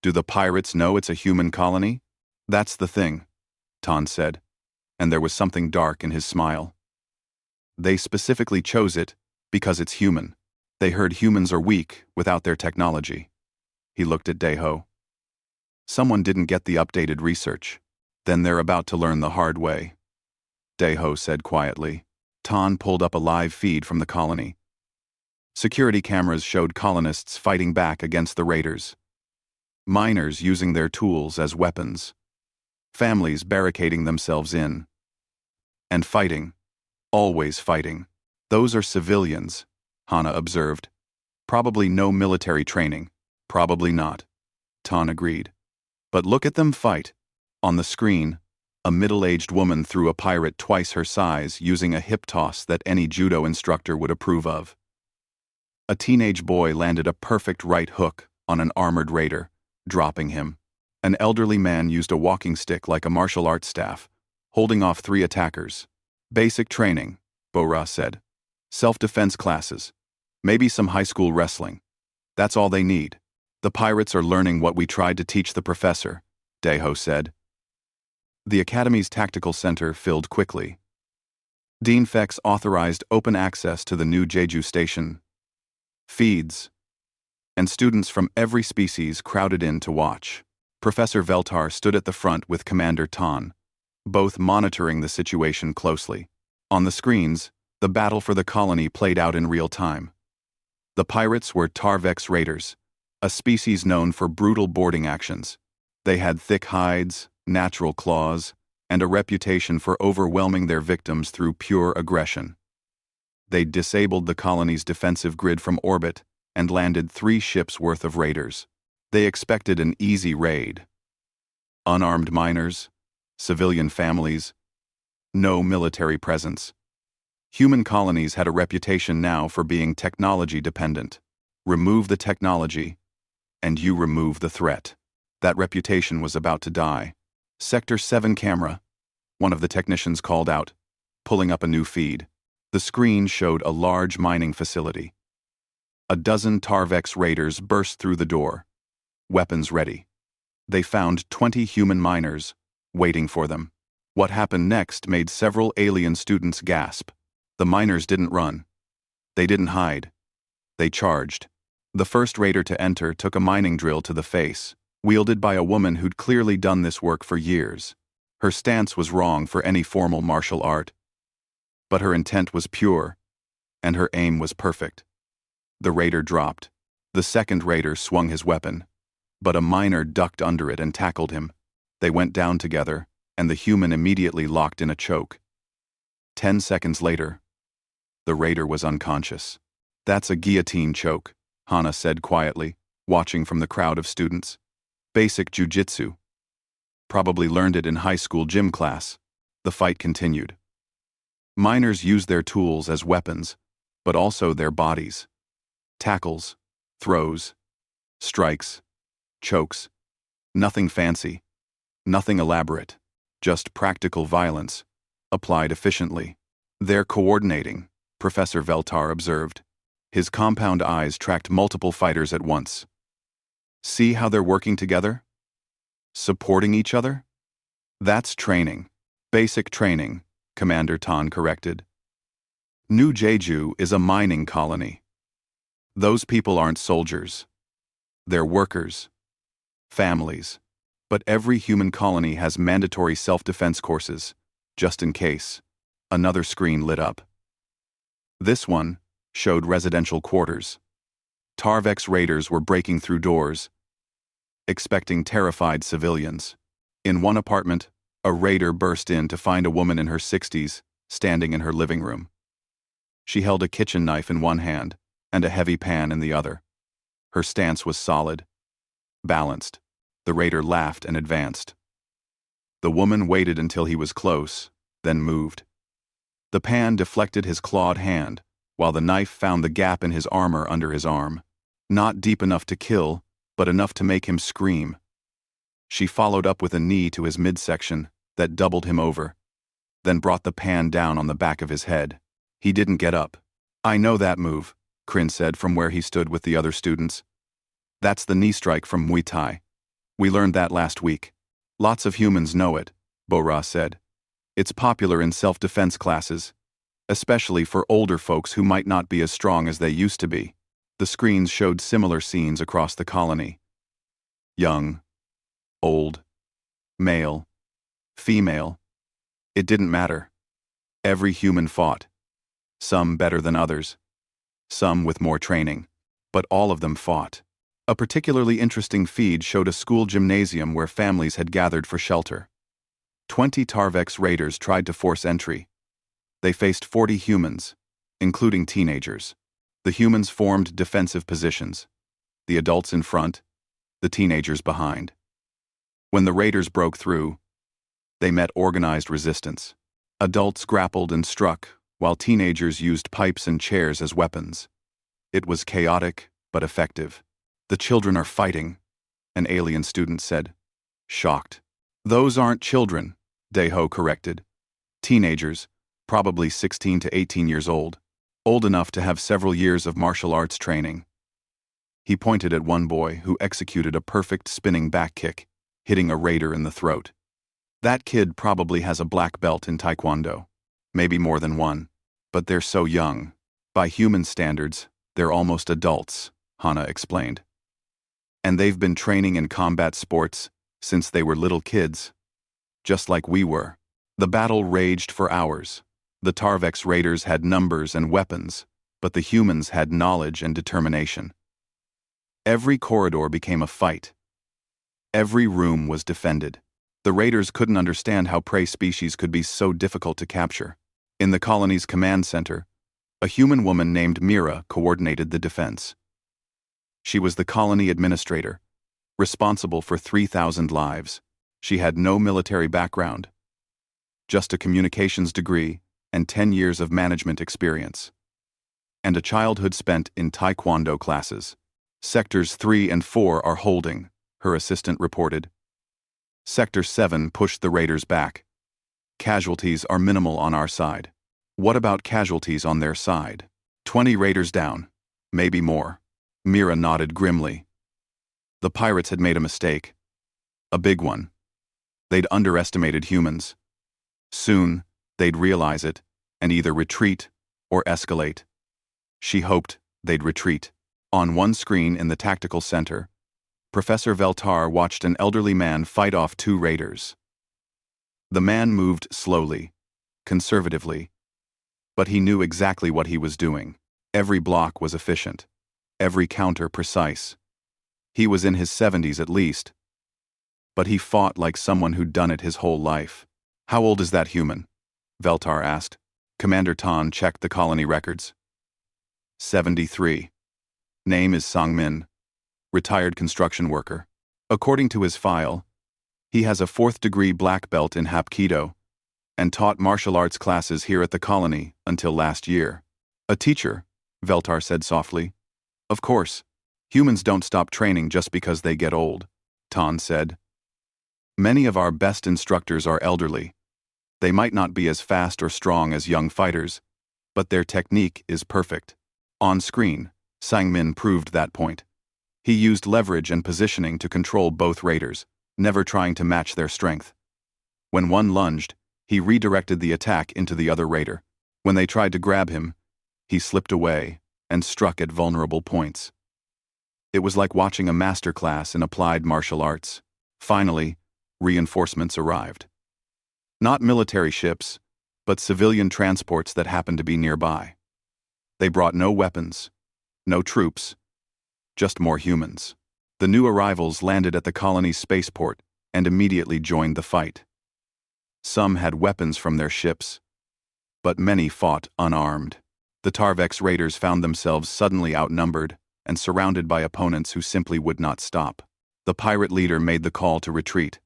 Do the pirates know it's a human colony? That's the thing, Tan said, and there was something dark in his smile. They specifically chose it because it's human. They heard humans are weak without their technology. He looked at Daeho. Someone didn't get the updated research. Then they're about to learn the hard way. Daeho said quietly. Tan pulled up a live feed from the colony. Security cameras showed colonists fighting back against the raiders. Miners using their tools as weapons. Families barricading themselves in. And fighting. Always fighting. Those are civilians, Hana observed. Probably no military training. Probably not. Tan agreed. But look at them fight. On the screen, a middle-aged woman threw a pirate twice her size using a hip toss that any judo instructor would approve of. A teenage boy landed a perfect right hook on an armored raider, dropping him. An elderly man used a walking stick like a martial arts staff, holding off 3 attackers. Basic training, Bora said. Self-defense classes. Maybe some high school wrestling. That's all they need. The pirates are learning what we tried to teach the professor, Deho said. The Academy's tactical center filled quickly. Dean Fex authorized open access to the new Jeju station. Feeds. And students from every species crowded in to watch. Professor Veltar stood at the front with Commander Tan, both monitoring the situation closely. On the screens, the battle for the colony played out in real time. The pirates were Tarvex raiders, a species known for brutal boarding actions. They had thick hides, natural claws, and a reputation for overwhelming their victims through pure aggression. They disabled the colony's defensive grid from orbit and landed 3 ships' worth of raiders. They expected an easy raid. Unarmed miners, civilian families, no military presence. Human colonies had a reputation now for being technology-dependent. Remove the technology, and you remove the threat. That reputation was about to die. Sector 7 camera, one of the technicians called out, pulling up a new feed. The screen showed a large mining facility. A dozen Tarvex raiders burst through the door, weapons ready. They found 20 human miners, waiting for them. What happened next made several alien students gasp. The miners didn't run. They didn't hide. They charged. The first raider to enter took a mining drill to the face, wielded by a woman who'd clearly done this work for years. Her stance was wrong for any formal martial art. But her intent was pure, and her aim was perfect. The raider dropped. The second raider swung his weapon, but a miner ducked under it and tackled him. They went down together, and the human immediately locked in a choke. 10 seconds later, the raider was unconscious. That's a guillotine choke, Hana said quietly, watching from the crowd of students. Basic jujitsu. Probably learned it in high school gym class. The fight continued. Miners used their tools as weapons, but also their bodies. Tackles, throws, strikes, chokes. Nothing fancy, nothing elaborate, just practical violence, applied efficiently. They're coordinating, Professor Veltar observed. His compound eyes tracked multiple fighters at once. See how they're working together? Supporting each other? That's training. Basic training, Commander Tan corrected. New Jeju is a mining colony. Those people aren't soldiers. They're workers. Families. But every human colony has mandatory self-defense courses, just in case. Another screen lit up. This one showed residential quarters. Tarvex raiders were breaking through doors, expecting terrified civilians. In one apartment, a raider burst in to find a woman in her 60s standing in her living room. She held a kitchen knife in one hand and a heavy pan in the other. Her stance was solid, balanced. The raider laughed and advanced. The woman waited until he was close, then moved. The pan deflected his clawed hand, while the knife found the gap in his armor under his arm. Not deep enough to kill, but enough to make him scream. She followed up with a knee to his midsection that doubled him over, then brought the pan down on the back of his head. He didn't get up. I know that move, Kryn said from where he stood with the other students. That's the knee strike from Muay Thai. We learned that last week. Lots of humans know it, Bora said. It's popular in self-defense classes, especially for older folks who might not be as strong as they used to be. The screens showed similar scenes across the colony. Young, old, male, female. It didn't matter. Every human fought. Some better than others. Some with more training. But all of them fought. A particularly interesting feed showed a school gymnasium where families had gathered for shelter. 20 Tarvex raiders tried to force entry. They faced 40 humans, including teenagers. The humans formed defensive positions, the adults in front, the teenagers behind. When the raiders broke through, they met organized resistance. Adults grappled and struck, while teenagers used pipes and chairs as weapons. It was chaotic, but effective. The children are fighting, an alien student said, shocked. Those aren't children, Daeho corrected. Teenagers, probably 16 to 18 years old enough to have several years of martial arts training. He pointed at one boy who executed a perfect spinning back kick, hitting a raider in the throat. That kid probably has a black belt in Taekwondo. Maybe more than one. But they're so young. By human standards, they're almost adults, Hana explained. And they've been training in combat sports since they were little kids. Just like we were. The battle raged for hours. The Tarvex raiders had numbers and weapons, but the humans had knowledge and determination. Every corridor became a fight. Every room was defended. The raiders couldn't understand how prey species could be so difficult to capture. In the colony's command center, a human woman named Mira coordinated the defense. She was the colony administrator, responsible for 3,000 lives. She had no military background, just a communications degree and 10 years of management experience, and a childhood spent in Taekwondo classes. Sectors 3 and 4 are holding, her assistant reported. Sector 7 pushed the raiders back. Casualties are minimal on our side. What about casualties on their side? 20 raiders down. Maybe more. Mira nodded grimly. The pirates had made a mistake. A big one. They'd underestimated humans. Soon, they'd realize it, and either retreat or escalate. She hoped they'd retreat. On one screen in the tactical center, Professor Veltar watched an elderly man fight off 2 raiders. The man moved slowly, conservatively, but he knew exactly what he was doing. Every block was efficient, every counter precise. He was in his 70s at least, but he fought like someone who'd done it his whole life. How old is that human? Veltar asked. Commander Tan checked the colony records. 73. Name is Sangmin, retired construction worker. According to his file, he has a 4th-degree black belt in Hapkido and taught martial arts classes here at the colony until last year. A teacher, Veltar said softly. Of course, humans don't stop training just because they get old, Tan said. Many of our best instructors are elderly. They might not be as fast or strong as young fighters, but their technique is perfect. On screen, Sangmin proved that point. He used leverage and positioning to control both raiders, never trying to match their strength. When one lunged, he redirected the attack into the other raider. When they tried to grab him, he slipped away and struck at vulnerable points. It was like watching a masterclass in applied martial arts. Finally, reinforcements arrived. Not military ships, but civilian transports that happened to be nearby. They brought no weapons, no troops, just more humans. The new arrivals landed at the colony's spaceport and immediately joined the fight. Some had weapons from their ships, but many fought unarmed. The Tarvex raiders found themselves suddenly outnumbered and surrounded by opponents who simply would not stop. The pirate leader made the call to retreat.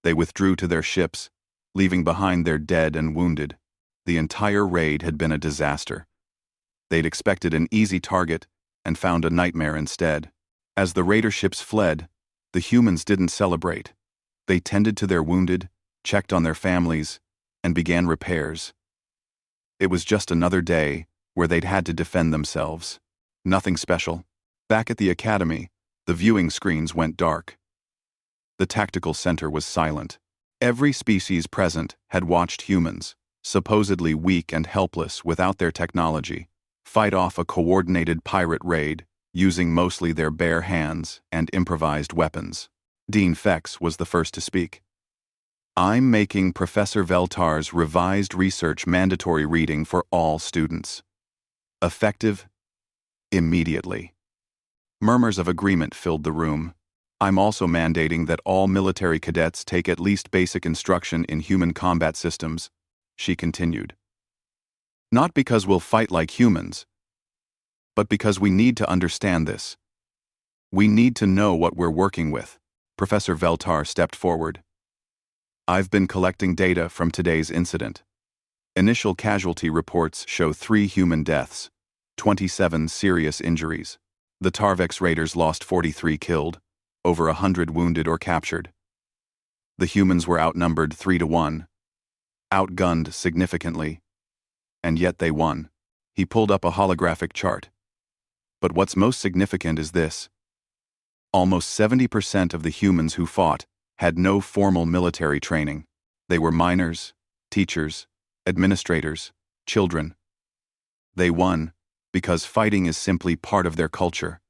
They withdrew to their ships, leaving behind their dead and wounded. The entire raid had been a disaster. They'd expected an easy target and found a nightmare instead. As the raider ships fled, the humans didn't celebrate. They tended to their wounded, checked on their families, and began repairs. It was just another day where they'd had to defend themselves. Nothing special. Back at the academy, the viewing screens went dark. The tactical center was silent. Every species present had watched humans, supposedly weak and helpless without their technology, fight off a coordinated pirate raid using mostly their bare hands and improvised weapons. Dean Fex was the first to speak. I'm making Professor Veltar's revised research mandatory reading for all students. Effective immediately. Murmurs of agreement filled the room. I'm also mandating that all military cadets take at least basic instruction in human combat systems, she continued. Not because we'll fight like humans, but because we need to understand this. We need to know what we're working with. Professor Veltar stepped forward. I've been collecting data from today's incident. Initial casualty reports show 3 human deaths, 27 serious injuries. The Tarvex raiders lost 43 killed, over 100 wounded or captured. The humans were outnumbered 3-1, outgunned significantly, and yet they won. He pulled up a holographic chart. But what's most significant is this. Almost 70% of the humans who fought had no formal military training. They were miners, teachers, administrators, children. They won because fighting is simply part of their culture.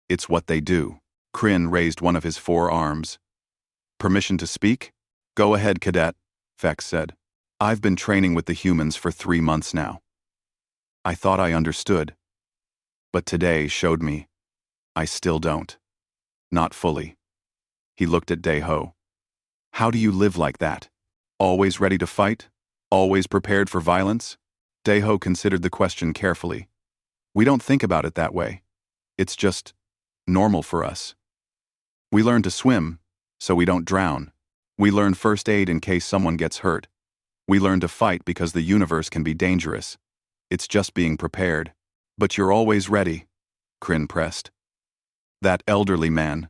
It's what they do. Kryn raised one of his 4 arms. Permission to speak? Go ahead, cadet, Fex said. I've been training with the humans for 3 months now. I thought I understood. But today showed me I still don't. Not fully. He looked at Daeho. How do you live like that? Always ready to fight? Always prepared for violence? Daeho considered the question carefully. We don't think about it that way. It's just normal for us. We learn to swim, so we don't drown. We learn first aid in case someone gets hurt. We learn to fight because the universe can be dangerous. It's just being prepared. But you're always ready, Kryn pressed. That elderly man,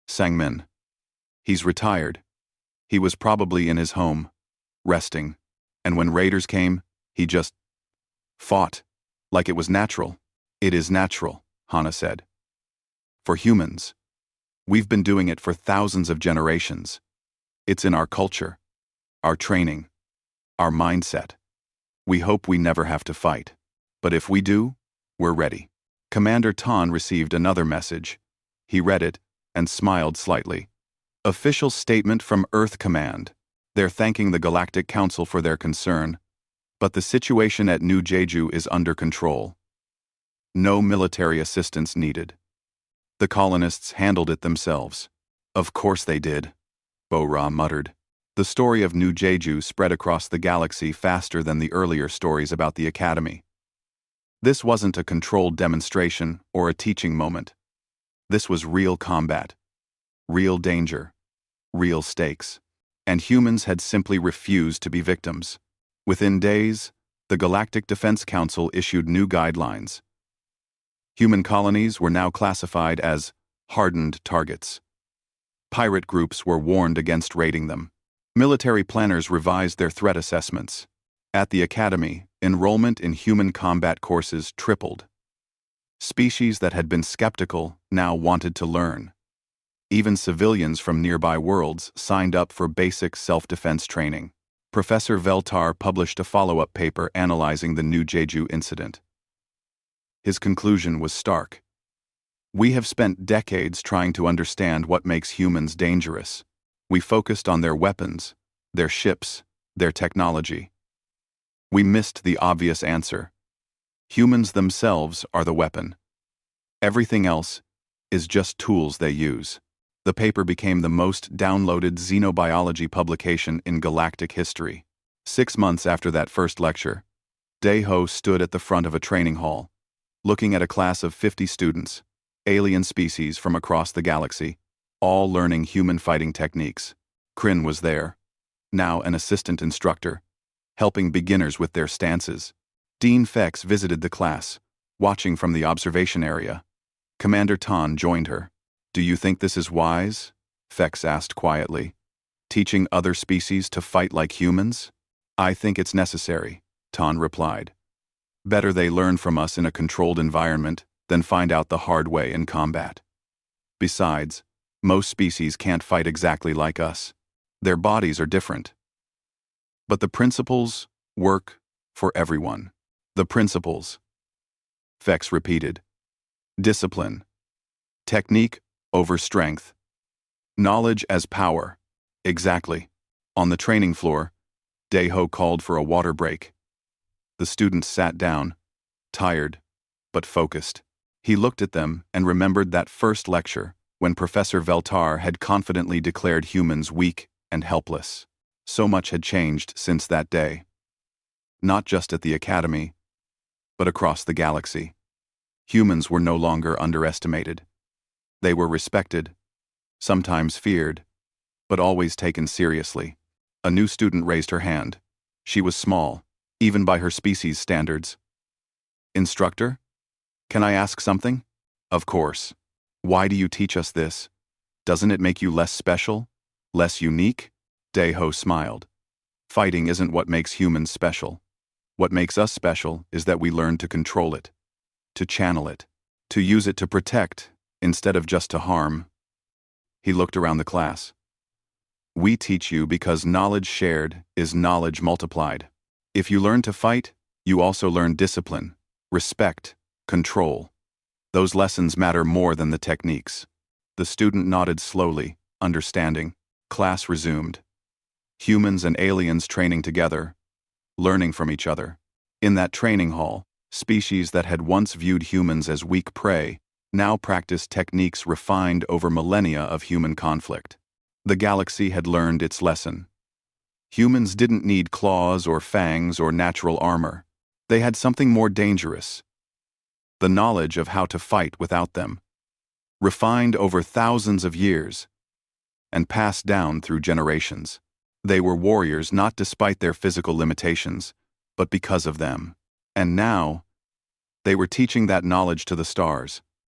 Sangmin. He's retired. He was probably in his home, resting. And when raiders came, he just fought, like it was natural. It is natural, Hana said. For humans. We've been doing it for thousands of generations. It's in our culture, our training, our mindset. We hope we never have to fight. But if we do, we're ready. Commander Tan received another message. He read it and smiled slightly. Official statement from Earth Command. They're thanking the Galactic Council for their concern, but the situation at New Jeju is under control. No military assistance needed. The colonists handled it themselves. Of course they did, Bo-Ra muttered. The story of New Jeju spread across the galaxy faster than the earlier stories about the Academy. This wasn't a controlled demonstration or a teaching moment. This was real combat, real danger, real stakes. And humans had simply refused to be victims. Within days, the Galactic Defense Council issued new guidelines. Human colonies were now classified as hardened targets. Pirate groups were warned against raiding them. Military planners revised their threat assessments. At the Academy, enrollment in human combat courses tripled. Species that had been skeptical now wanted to learn. Even civilians from nearby worlds signed up for basic self-defense training. Professor Veltar published a follow-up paper analyzing the New Jeju incident. His conclusion was stark. We have spent decades trying to understand what makes humans dangerous. We focused on their weapons, their ships, their technology. We missed the obvious answer. Humans themselves are the weapon. Everything else is just tools they use. The paper became the most downloaded xenobiology publication in galactic history. 6 months after that first lecture, Daeho stood at the front of a training hall, looking at a class of 50 students, alien species from across the galaxy, all learning human fighting techniques. Kryn was there, now an assistant instructor, helping beginners with their stances. Dean Fex visited the class, watching from the observation area. Commander Tan joined her. Do you think this is wise? Fex asked quietly. Teaching other species to fight like humans? I think it's necessary, Tan replied. Better they learn from us in a controlled environment than find out the hard way in combat. Besides, most species can't fight exactly like us. Their bodies are different. But the principles work for everyone. The principles. Fex repeated. Discipline. Technique over strength. Knowledge as power. Exactly. On the training floor, Daeho called for a water break. The students sat down, tired, but focused. He looked at them and remembered that first lecture when Professor Veltar had confidently declared humans weak and helpless. So much had changed since that day. Not just at the Academy, but across the galaxy. Humans were no longer underestimated. They were respected, sometimes feared, but always taken seriously. A new student raised her hand. She was small, even by her species standards. Instructor? Can I ask something? Of course. Why do you teach us this? Doesn't it make you less special? Less unique? Daeho smiled. Fighting isn't what makes humans special. What makes us special is that we learn to control it, to channel it, to use it to protect, instead of just to harm. He looked around the class. We teach you because knowledge shared is knowledge multiplied. If you learn to fight, you also learn discipline, respect, control. Those lessons matter more than the techniques. The student nodded slowly, understanding. Class resumed. Humans and aliens training together, learning from each other. In that training hall, species that had once viewed humans as weak prey now practiced techniques refined over millennia of human conflict. The galaxy had learned its lesson. Humans didn't need claws or fangs or natural armor. They had something more dangerous: the knowledge of how to fight without them, refined over thousands of years, and passed down through generations. They were warriors not despite their physical limitations, but because of them. And now, they were teaching that knowledge to the stars.